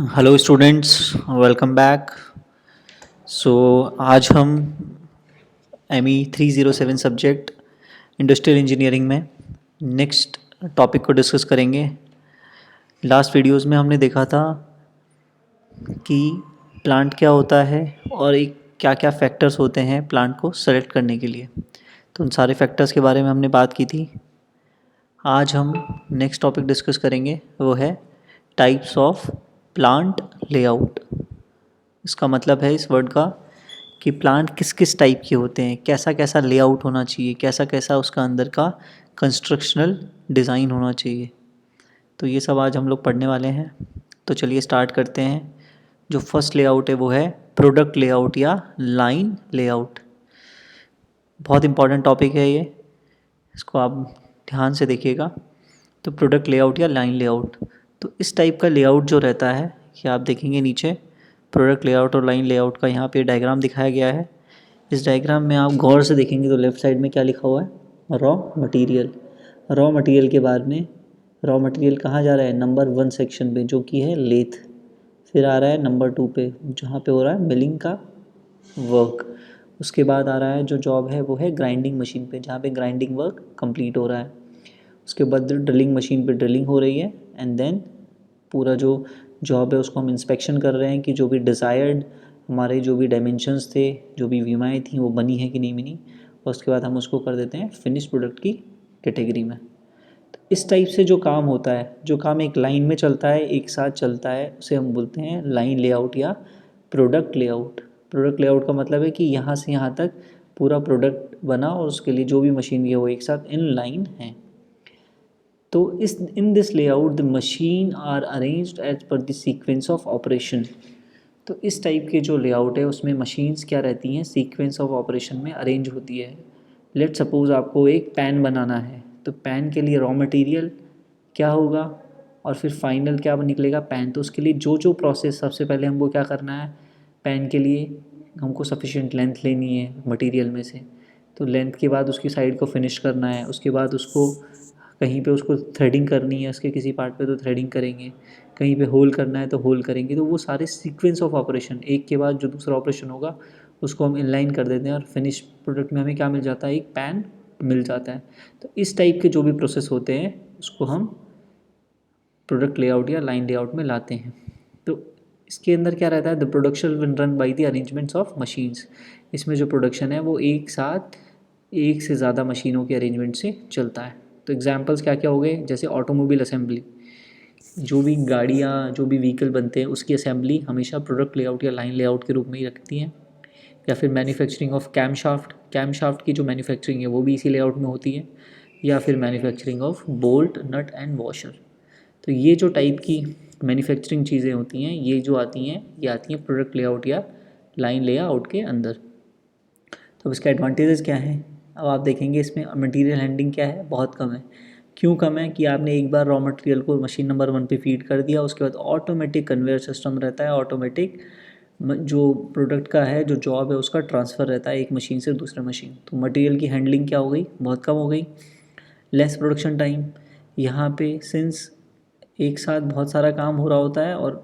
Hello students, welcome back. So आज हम ME 307 subject industrial engineering में नेक्स्ट टॉपिक को डिस्कस करेंगे। लास्ट वीडियोस में हमने देखा था कि प्लांट क्या होता है और एक क्या क्या फैक्टर्स होते हैं प्लांट को सेलेक्ट करने के लिए। तो उन सारे फैक्टर्स के बारे में हमने बात की थी। आज हम नेक्स्ट टॉपिक डिस्कस करेंगे, वो है टाइप्स ऑफ प्लांट लेआउट। इसका मतलब है इस वर्ड का कि प्लांट किस किस टाइप के होते हैं, कैसा कैसा लेआउट होना चाहिए, कैसा कैसा उसका अंदर का कंस्ट्रक्शनल डिज़ाइन होना चाहिए। तो ये सब आज हम लोग पढ़ने वाले हैं। तो चलिए स्टार्ट करते हैं। जो फर्स्ट लेआउट है वो है प्रोडक्ट लेआउट या लाइन लेआउट। बहुत इंपॉर्टेंट टॉपिक है ये, इसको आप ध्यान से देखिएगा। तो प्रोडक्ट लेआउट या लाइन लेआउट, तो इस टाइप का लेआउट जो रहता है कि आप देखेंगे नीचे प्रोडक्ट लेआउट और लाइन लेआउट का यहाँ पे डायग्राम दिखाया गया है। इस डायग्राम में आप गौर से देखेंगे तो लेफ़्ट साइड में क्या लिखा हुआ है, रॉ मटेरियल। रॉ मटेरियल के बाद में रॉ मटेरियल कहाँ जा रहा है, नंबर 1 सेक्शन पे जो कि है लेथ। फिर आ रहा है नंबर 2 पे जहाँ पे हो रहा है मिलिंग का वर्क। उसके बाद आ रहा है जो जॉब है वो है ग्राइंडिंग मशीन पे, जहाँ पे ग्राइंडिंग वर्क कंप्लीट हो रहा है। उसके बाद ड्रिलिंग मशीन पे ड्रिलिंग हो रही है एंड देन पूरा जो जॉब है उसको हम इंस्पेक्शन कर रहे हैं कि जो भी डिज़ायर्ड हमारे जो भी डायमेंशंस थे, जो भी विमाएँ थी वो बनी है कि नहीं बनी। और उसके बाद हम उसको कर देते हैं फिनिश प्रोडक्ट की कैटेगरी में। तो इस टाइप से जो काम होता है, जो काम एक लाइन में चलता है, एक साथ चलता है, उसे हम बोलते हैं लाइन लेआउट या प्रोडक्ट लेआउट। प्रोडक्ट लेआउट का मतलब है कि यहाँ से यहाँ तक पूरा प्रोडक्ट बना और उसके लिए जो भी मशीन है वो एक साथ इन लाइन है। तो इस in this layout the machine are arranged as per the sequence of operation. तो इस टाइप के जो लेआउट है उसमें मशीन्स क्या रहती हैं, सीक्वेंस ऑफ ऑपरेशन में अरेंज होती है। लेट सपोज आपको एक पैन बनाना है, तो पैन के लिए रॉ मटेरियल क्या होगा और फिर फाइनल क्या निकलेगा, पैन। तो उसके लिए जो जो प्रोसेस, सबसे पहले हमको क्या करना है, पैन के लिए हमको सफिशिएंट लेंथ लेनी है मटेरियल में से। तो लेंथ के बाद उसकी साइड को फिनिश करना है, उसके बाद उसको कहीं पे उसको थ्रेडिंग करनी है, उसके किसी पार्ट पे तो थ्रेडिंग करेंगे, कहीं पे होल करना है तो होल करेंगे। तो वो सारे सीक्वेंस ऑफ ऑपरेशन एक के बाद जो दूसरा ऑपरेशन होगा उसको हम इनलाइन कर देते हैं और फिनिश प्रोडक्ट में हमें क्या मिल जाता है, एक पैन मिल जाता है। तो इस टाइप के जो भी प्रोसेस होते हैं उसको हम प्रोडक्ट लेआउट या लाइन लेआउट में लाते हैं। तो इसके अंदर क्या रहता है, the production will run by the arrangements of machines. इसमें जो प्रोडक्शन है वो एक साथ एक से ज़्यादा मशीनों के अरेंजमेंट से चलता है। तो एग्जांपल्स क्या क्या हो गए, जैसे ऑटोमोबाइल असेंबली, जो भी गाड़ियाँ जो भी व्हीकल बनते हैं उसकी असेंबली हमेशा प्रोडक्ट लेआउट या लाइन लेआउट के रूप में ही रखती हैं। या फिर मैन्युफैक्चरिंग ऑफ कैम शाफ्ट की जो मैन्युफैक्चरिंग है वो भी इसी लेआउट में होती है। या फिर manufacturing of bolt nut and washer. तो ये जो टाइप की मैन्युफैक्चरिंग चीज़ें होती हैं ये जो आती हैं ये आती हैं प्रोडक्ट लेआउट या लाइन लेआउट के अंदर। तो अब इसके एडवांटेजेस क्या हैं, अब आप देखेंगे इसमें मटेरियल हैंडलिंग क्या है, बहुत कम है। क्यों कम है, कि आपने एक बार रॉ मटेरियल को मशीन नंबर 1 पे फीड कर दिया, उसके बाद ऑटोमेटिक कन्वेयर सिस्टम रहता है, ऑटोमेटिक जो प्रोडक्ट का है जो जॉब है उसका ट्रांसफ़र रहता है एक मशीन से दूसरे मशीन। तो मटेरियल की हैंडलिंग क्या हो गई, बहुत कम हो गई। लेस प्रोडक्शन टाइम, यहाँ पे सिंस एक साथ बहुत सारा काम हो रहा होता है और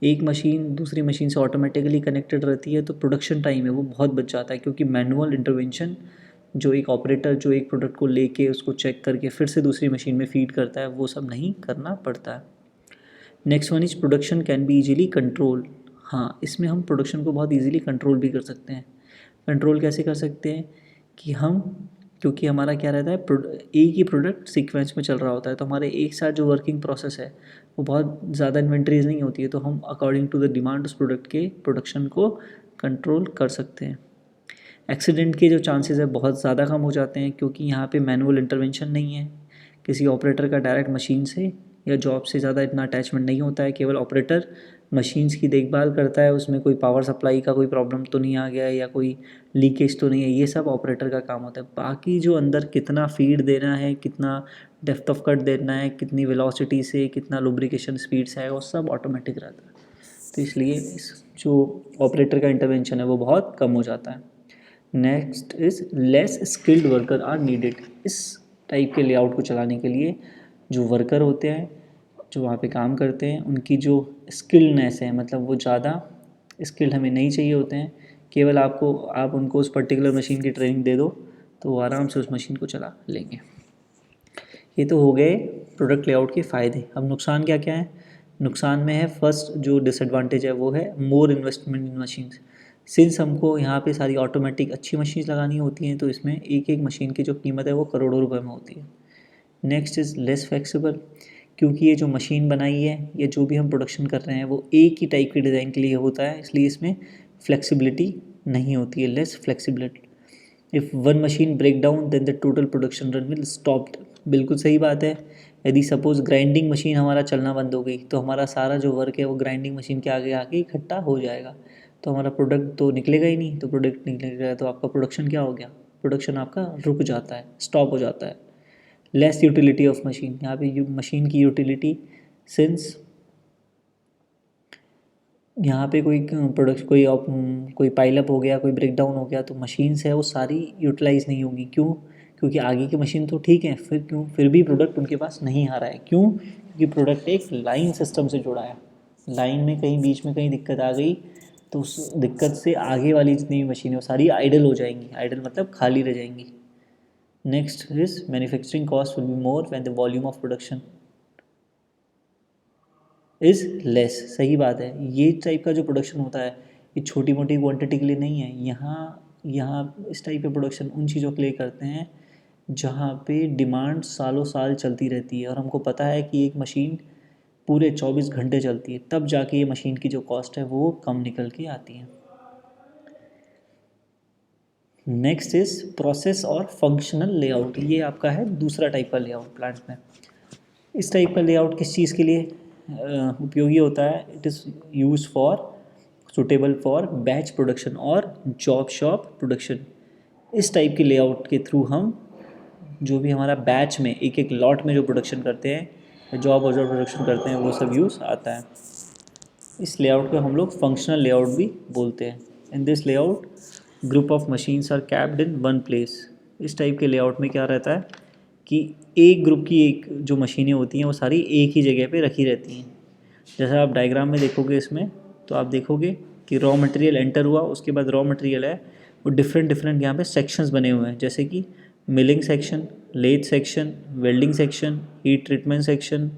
एक मशीन दूसरी मशीन से ऑटोमेटिकली कनेक्टेड रहती है, तो प्रोडक्शन टाइम है वो बहुत बच जाता है, क्योंकि मैनुअल इंटरवेंशन जो एक ऑपरेटर जो एक प्रोडक्ट को लेके उसको चेक करके फिर से दूसरी मशीन में फीड करता है वो सब नहीं करना पड़ता है। Next one is production can be easily control. हाँ, इसमें हम प्रोडक्शन को बहुत इजीली कंट्रोल भी कर सकते हैं। कंट्रोल कैसे कर सकते हैं कि हम, क्योंकि हमारा क्या रहता है, एक ही प्रोडक्ट सीक्वेंस में चल रहा होता है, तो हमारे एक साथ जो वर्किंग प्रोसेस है वो बहुत ज़्यादा इन्वेंट्रीज नहीं होती है, तो हम अकॉर्डिंग टू द डिमांड उस प्रोडक्ट के प्रोडक्शन को कंट्रोल कर सकते हैं। एक्सीडेंट के जो चांसेस है बहुत ज़्यादा कम हो जाते हैं, क्योंकि यहाँ पे मैनुअल इंटरवेंशन नहीं है, किसी ऑपरेटर का डायरेक्ट मशीन से या जॉब से ज़्यादा इतना अटैचमेंट नहीं होता है। केवल ऑपरेटर मशीन्स की देखभाल करता है, उसमें कोई पावर सप्लाई का कोई प्रॉब्लम तो नहीं आ गया है या कोई लीकेज तो नहीं है, ये सब ऑपरेटर का काम होता है। बाकी जो अंदर कितना फीड देना है, कितना डेप्थ ऑफ कट देना है, कितनी वेलोसिटी से, कितना लुब्रिकेशन स्पीड से आएगा, वो सब ऑटोमेटिक रहता है। तो इसलिए इस जो ऑपरेटर का इंटरवेंशन है वो बहुत कम हो जाता है। Next is less skilled worker are needed. इस टाइप के लेआउट को चलाने के लिए जो वर्कर होते हैं जो वहाँ पे काम करते हैं उनकी जो स्किल्डनेस है, मतलब वो ज़्यादा स्किल्ड हमें नहीं चाहिए होते हैं, केवल आप उनको उस पर्टिकुलर मशीन की ट्रेनिंग दे दो तो वो आराम से उस मशीन को चला लेंगे। ये तो हो गए प्रोडक्ट लेआउट के फ़ायदे। अब नुकसान क्या क्या है? नुकसान में है, फर्स्ट जो डिसएडवांटेज है वो है मोर इन्वेस्टमेंट इन मशीन्स। सिंस हमको यहाँ पे सारी ऑटोमेटिक अच्छी मशीन्स लगानी होती हैं तो इसमें एक एक मशीन की जो कीमत है वो करोड़ों रुपए में होती है। नेक्स्ट इज़ लेस फ्लेक्सिबल, क्योंकि ये जो मशीन बनाई है, ये जो भी हम प्रोडक्शन कर रहे हैं वो एक ही टाइप के डिज़ाइन के लिए होता है, इसलिए इसमें फ्लेक्सिबिलिटी नहीं होती है, less flexibility. If one machine break down then the total production run will stopped. बिल्कुल सही बात है। यदि सपोज़ ग्राइंडिंग मशीन हमारा चलना बंद हो गई तो हमारा सारा जो वर्क है वो ग्राइंडिंग मशीन के आगे आके इकट्ठा हो जाएगा, तो हमारा प्रोडक्ट तो निकलेगा ही नहीं। तो प्रोडक्ट निकलेगा तो आपका प्रोडक्शन क्या हो गया? प्रोडक्शन आपका रुक जाता है, स्टॉप हो जाता है। लेस यूटिलिटी ऑफ मशीन, यहाँ पे मशीन की यूटिलिटी, सिंस यहाँ पे कोई प्रोडक्ट कोई पाइलअप हो गया, कोई ब्रेक डाउन हो गया तो मशीन्स है वो सारी यूटिलाइज नहीं होंगी। क्यों? क्योंकि आगे की मशीन तो ठीक है, फिर भी प्रोडक्ट उनके पास नहीं आ रहा है। क्यों? क्योंकि प्रोडक्ट एक लाइन सिस्टम से जुड़ा है। लाइन में कहीं बीच में कहीं दिक्कत आ गई तो उस दिक्कत से आगे वाली जितनी भी मशीनें वो सारी आइडल हो जाएंगी। आइडल मतलब खाली रह जाएंगी। Next is manufacturing cost will be more when the volume of production is less. सही बात है। ये टाइप का जो प्रोडक्शन होता है ये छोटी मोटी क्वांटिटी के लिए नहीं है। यहाँ इस टाइप के प्रोडक्शन उन चीज़ों के लिए करते हैं जहाँ पे डिमांड सालों साल चलती रहती है और हमको पता है कि एक मशीन पूरे 24 घंटे चलती है, तब जाके ये मशीन की जो कॉस्ट है वो कम निकल के आती है। नेक्स्ट इज प्रोसेस और फंक्शनल लेआउट। ये आपका है दूसरा टाइप का लेआउट प्लांट में। इस टाइप का लेआउट किस चीज़ के लिए उपयोगी होता है? It is use for suitable for batch production और जॉब शॉप प्रोडक्शन। इस टाइप के लेआउट के थ्रू हम जो भी हमारा बैच में एक एक लॉट में जो प्रोडक्शन करते हैं, जॉब और जॉब प्रोडक्शन करते हैं, वो सब यूज़ आता है। इस लेआउट को हम लोग फंक्शनल लेआउट भी बोलते हैं। In this layout group of machines are kept in one place. इस टाइप के लेआउट में क्या रहता है कि एक ग्रुप की एक जो मशीनें होती हैं वो सारी एक ही जगह पे रखी रहती हैं। जैसा आप डायग्राम में देखोगे इसमें, तो आप देखोगे कि रॉ मटेरियल एंटर हुआ, उसके बाद रॉ मटेरियल है वो डिफरेंट डिफरेंट यहाँ पे सेक्शंस बने हुए हैं, जैसे कि milling section, lathe section, welding section, heat treatment section,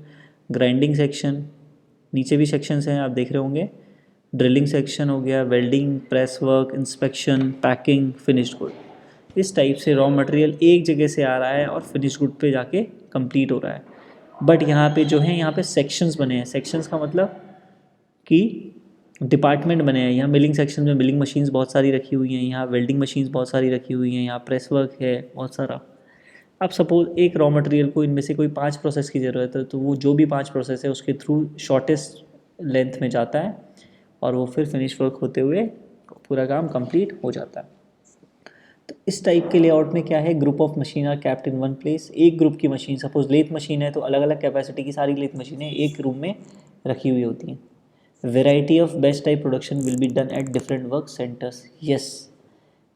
grinding section. नीचे भी सेक्शंस हैं आप देख रहे होंगे, ड्रिलिंग सेक्शन हो गया, welding, press work, inspection, packing, finished good. इस टाइप से रॉ मटेरियल एक जगह से आ रहा है और फिनिश गुड पे जाके कंप्लीट हो रहा है। बट यहाँ पे जो है यहाँ पे सेक्शंस बने हैं। सेक्शंस का मतलब कि डिपार्टमेंट बने हैं। यहाँ मिलिंग सेक्शन में मिलिंग मशीन्स बहुत सारी रखी हुई हैं, यहाँ वेल्डिंग मशीन्स बहुत सारी रखी हुई हैं, यहाँ प्रेस वर्क है बहुत सारा। अब सपोज एक रॉ मटेरियल को इनमें से कोई 5 प्रोसेस की ज़रूरत है तो वो जो भी 5 प्रोसेस है उसके थ्रू शॉर्टेस्ट लेंथ में जाता है और वो फिर फिनिश वर्क होते हुए पूरा काम कंप्लीट हो जाता है। तो इस टाइप के लेआउट में क्या है, group of machine are kept in one place. एक ग्रुप की मशीन, सपोज लेथ मशीन है तो अलग अलग कैपेसिटी की सारी लेथ मशीनें एक रूम में रखी हुई होती हैं। Variety of best type production will be done at different work centres. Yes,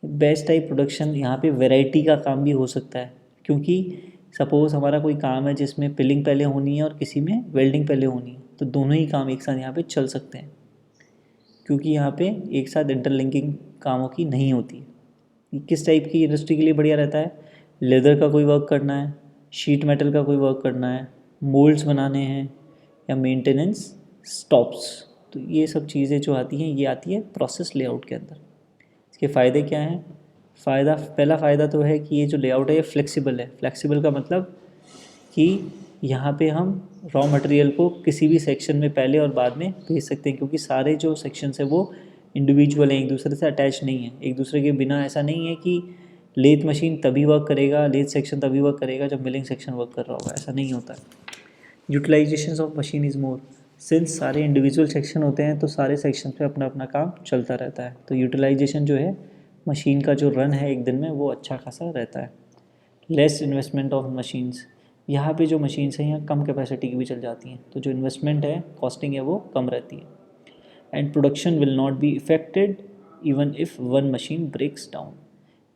best type production यहाँ पे वेराइटी का काम भी हो सकता है, क्योंकि सपोज़ हमारा कोई काम है जिसमें पिलिंग पहले होनी है और किसी में वेल्डिंग पहले होनी है, तो दोनों ही काम एक साथ यहाँ पे चल सकते हैं, क्योंकि यहाँ पे एक साथ इंटरलिंकिंग कामों की नहीं होती। किस टाइप की इंडस्ट्री के लिए बढ़िया रहता है? लेदर का कोई वर्क करना है, शीट मेटल का कोई वर्क करना है, मोल्ड्स बनाने हैं या मेंटेनेंस स्टॉप्स, तो ये सब चीज़ें जो आती हैं ये आती है प्रोसेस लेआउट के अंदर। इसके फ़ायदे क्या हैं? पहला फ़ायदा तो है कि ये जो लेआउट है ये फ्लेक्सिबल है। फ्लेक्सिबल का मतलब कि यहाँ पे हम रॉ मटेरियल को किसी भी सेक्शन में पहले और बाद में भेज सकते हैं, क्योंकि सारे जो सेक्शंस हैं वो इंडिविजुअल हैं, एक दूसरे से अटैच नहीं है। एक दूसरे के बिना ऐसा नहीं है कि लेथ मशीन तभी वर्क करेगा, लेथ सेक्शन तभी वर्क करेगा जब मिलिंग सेक्शन वर्क कर रहा होगा, ऐसा नहीं होता है। Utilization of machine is more, since सारे इंडिविजुअल सेक्शन होते हैं तो सारे सेक्शन पे अपना अपना काम चलता रहता है, तो यूटिलाइजेशन जो है मशीन का जो रन है एक दिन में वो अच्छा खासा रहता है। लेस इन्वेस्टमेंट ऑफ मशीन्स, यहाँ पे जो मशीन्स हैं यहाँ कम कैपेसिटी की भी चल जाती हैं, तो जो इन्वेस्टमेंट है, कॉस्टिंग है, वो कम रहती है। And production will not be affected even if one machine breaks down.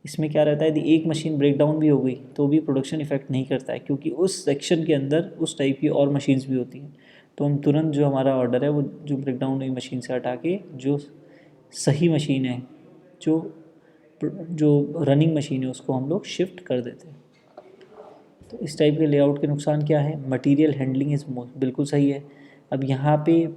इसमें क्या रहता है, यदि एक मशीन ब्रेक डाउन भी हो गई तो भी प्रोडक्शन इफेक्ट नहीं करता है, क्योंकि उस सेक्शन के अंदर उस टाइप की और मशीन्स भी होती हैं। तो हम तुरंत जो हमारा ऑर्डर है वो जो ब्रेक डाउन हुई मशीन से हटा के जो सही मशीन है, जो जो रनिंग मशीन है, उसको हम लोग शिफ्ट कर देते हैं। तो इस टाइप के लेआउट के नुकसान क्या है, मटेरियल हैंडलिंग इज़ मोस्ट, बिल्कुल सही है। अब यहाँ पे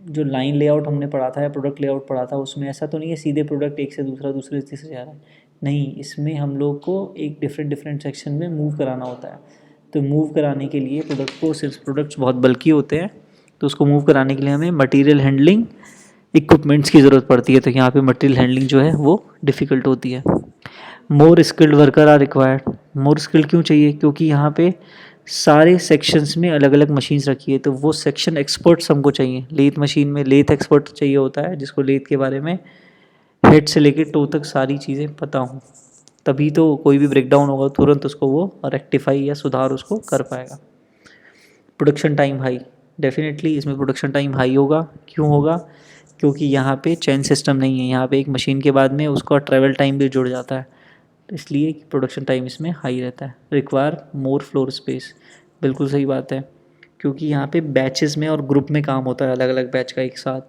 जो लाइन लेआउट हमने पढ़ा था या प्रोडक्ट लेआउट पढ़ा था, उसमें ऐसा तो नहीं है सीधे प्रोडक्ट एक से दूसरा दूसरे से तीसरे जा रहा है, नहीं, इसमें हम लोग को एक डिफरेंट सेक्शन में मूव कराना होता है। तो मूव कराने के लिए प्रोडक्ट को, सिर्फ प्रोडक्ट्स बहुत बल्कि होते हैं, तो उसको मूव कराने के लिए हमें मटेरियल हैंडलिंग इक्विपमेंट्स की ज़रूरत पड़ती है। तो यहाँ पे मटेरियल हैंडलिंग जो है वो डिफ़िकल्ट होती है। More skilled worker are required. More skilled क्यों चाहिए, क्योंकि यहाँ पे सारे सेक्शंस में अलग अलग मशीन्स रखी है, तो वो सेक्शन एक्सपर्ट्स हमको चाहिए। लेथ मशीन में लेथ एक्सपर्ट चाहिए होता है, जिसको लेथ के बारे में हेड से लेकर टो तक सारी चीज़ें पता हों, तभी तो कोई भी ब्रेकडाउन होगा तुरंत उसको वो रेक्टिफाई या सुधार उसको कर पाएगा। प्रोडक्शन टाइम हाई, डेफिनेटली इसमें प्रोडक्शन टाइम हाई होगा। क्यों होगा, क्योंकि यहाँ पे चेन सिस्टम नहीं है, यहाँ पे एक मशीन के बाद में उसका ट्रैवल टाइम भी जुड़ जाता है, इसलिए प्रोडक्शन टाइम इसमें हाई रहता है। रिक्वायर मोर फ्लोर स्पेस, बिल्कुल सही बात है, क्योंकि यहाँ पे बैचेस में और ग्रुप में काम होता है, अलग अलग बैच का एक साथ,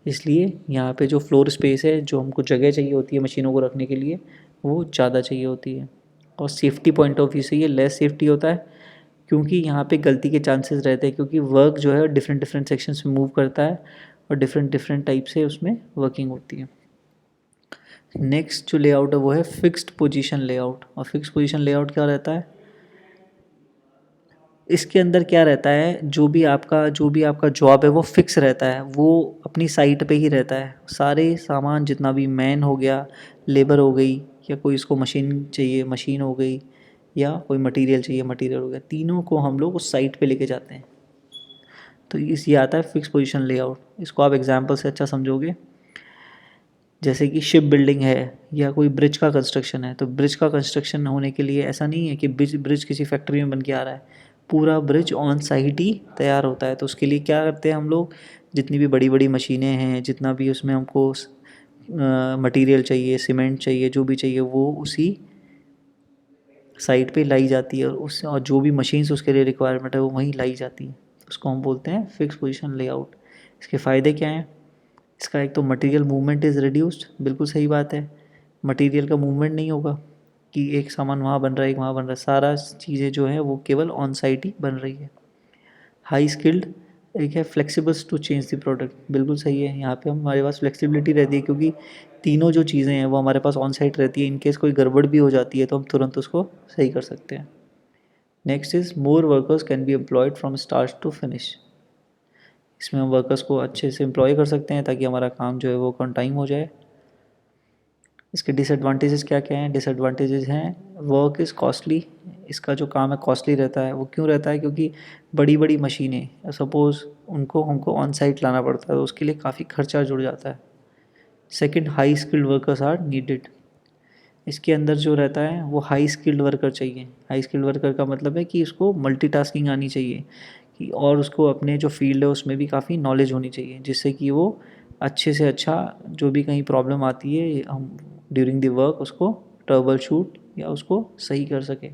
इसलिए यहाँ पे जो फ्लोर स्पेस है, जो हमको जगह चाहिए होती है मशीनों को रखने के लिए, वो ज़्यादा चाहिए होती है। और सेफ्टी पॉइंट ऑफ व्यू से ये लेस सेफ्टी होता है, क्योंकि यहाँ पे गलती के चांसेस रहते हैं, क्योंकि वर्क जो है डिफरेंट डिफरेंट सेक्शंस में मूव करता है और डिफरेंट डिफरेंट टाइप से उसमें वर्किंग होती है। नेक्स्ट जो लेआउट है वो है फिक्स्ड पोजीशन लेआउट। और फिक्स्ड पोजीशन लेआउट क्या रहता है, इसके अंदर क्या रहता है, जो भी आपका जॉब है वो फिक्स रहता है, वो अपनी साइट पे ही रहता है। सारे सामान जितना भी मैन हो गया, लेबर हो गई, या कोई इसको मशीन चाहिए मशीन हो गई, या कोई मटेरियल चाहिए मटेरियल हो गया, तीनों को हम लोग उस साइट पे लेके जाते हैं। तो ये आता है फिक्स पोजीशन लेआउट। इसको आप एग्जांपल से अच्छा समझोगे, जैसे कि शिप बिल्डिंग है या कोई ब्रिज का कंस्ट्रक्शन है, तो ब्रिज का कंस्ट्रक्शन होने के लिए ऐसा नहीं है कि ब्रिज किसी फैक्ट्री में बन के आ रहा है, पूरा ब्रिज ऑन साइट ही तैयार होता है। तो उसके लिए क्या करते हैं हम लोग, जितनी भी बड़ी बड़ी मशीनें हैं, जितना भी उसमें हमको मटेरियल चाहिए, सीमेंट चाहिए, जो भी चाहिए, वो उसी साइट पे लाई जाती है, और जो भी मशीन्स उसके लिए रिक्वायरमेंट है वो वहीं लाई जाती है। उसको हम बोलते हैं फिक्स पोजीशन लेआउट। इसके फ़ायदे क्या हैं, इसका एक तो मटेरियल मूवमेंट इज़ रिड्यूस्ड, बिल्कुल सही बात है, मटेरियल का मूवमेंट नहीं होगा कि एक सामान वहाँ बन रहा है एक वहाँ बन रहा है, सारा चीज़ें जो है वो केवल ऑन साइट ही बन रही है। हाई स्किल्ड, एक है फ्लेक्सिबल्स टू चेंज द प्रोडक्ट, बिल्कुल सही है, यहाँ पे हमारे पास फ्लेक्सिबिलिटी रहती है, क्योंकि तीनों जो चीज़ें हैं वो हमारे पास ऑन साइट रहती है। इनकेस कोई गड़बड़ भी हो जाती है तो हम तुरंत उसको सही कर सकते हैं। Next is more workers can be employed from start to finish. इसमें हम वर्कर्स को अच्छे से एम्प्लॉय कर सकते हैं ताकि हमारा काम जो है वो ऑन टाइम हो जाए। इसके डिसएडवांटेजेस क्या क्या हैं, डिसएडवांटेजेस हैं वर्क इज़ कॉस्टली, इसका जो काम है कॉस्टली रहता है। वो क्यों रहता है, क्योंकि बड़ी बड़ी मशीनें सपोज़ उनको हमको ऑन साइट लाना पड़ता है, तो उसके लिए काफ़ी खर्चा जुड़ जाता है। Second, high skilled workers are needed. इसके अंदर जो रहता है वो हाई स्किल्ड वर्कर चाहिए। हाई स्किल्ड वर्कर का मतलब है कि उसको मल्टीटास्किंग आनी चाहिए, कि और उसको अपने जो फील्ड है उसमें भी काफ़ी नॉलेज होनी चाहिए, जिससे कि वो अच्छे से अच्छा जो भी कहीं प्रॉब्लम आती है हम ड्यूरिंग द वर्क उसको ट्रबल शूट या उसको सही कर सके।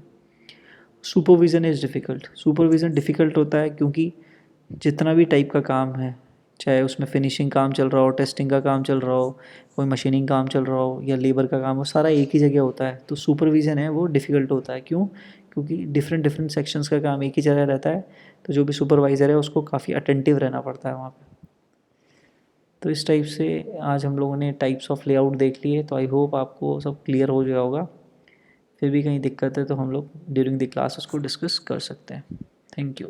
Supervision is difficult. Supervision difficult होता है क्योंकि जितना भी टाइप का काम है, चाहे उसमें फिनिशिंग काम चल रहा हो, टेस्टिंग का काम चल रहा हो, कोई मशीनिंग काम चल रहा हो या लेबर का काम हो, सारा एक ही जगह होता है। तो सुपरविज़न है वो डिफ़िकल्ट होता है। क्यों, क्योंकि डिफरेंट डिफरेंट सेक्शंस का काम एक ही जगह रहता है, तो जो भी सुपरवाइज़र है उसको काफ़ी अटेंटिव रहना पड़ता है वहाँ पे। तो इस टाइप से आज हम लोगों ने टाइप्स ऑफ लेआउट देख लिए, तो आई होप आपको सब क्लियर हो गया होगा। फिर भी कहीं दिक्कत है तो हम लोग ड्यूरिंग द क्लास उसको डिस्कस कर सकते हैं। Thank you.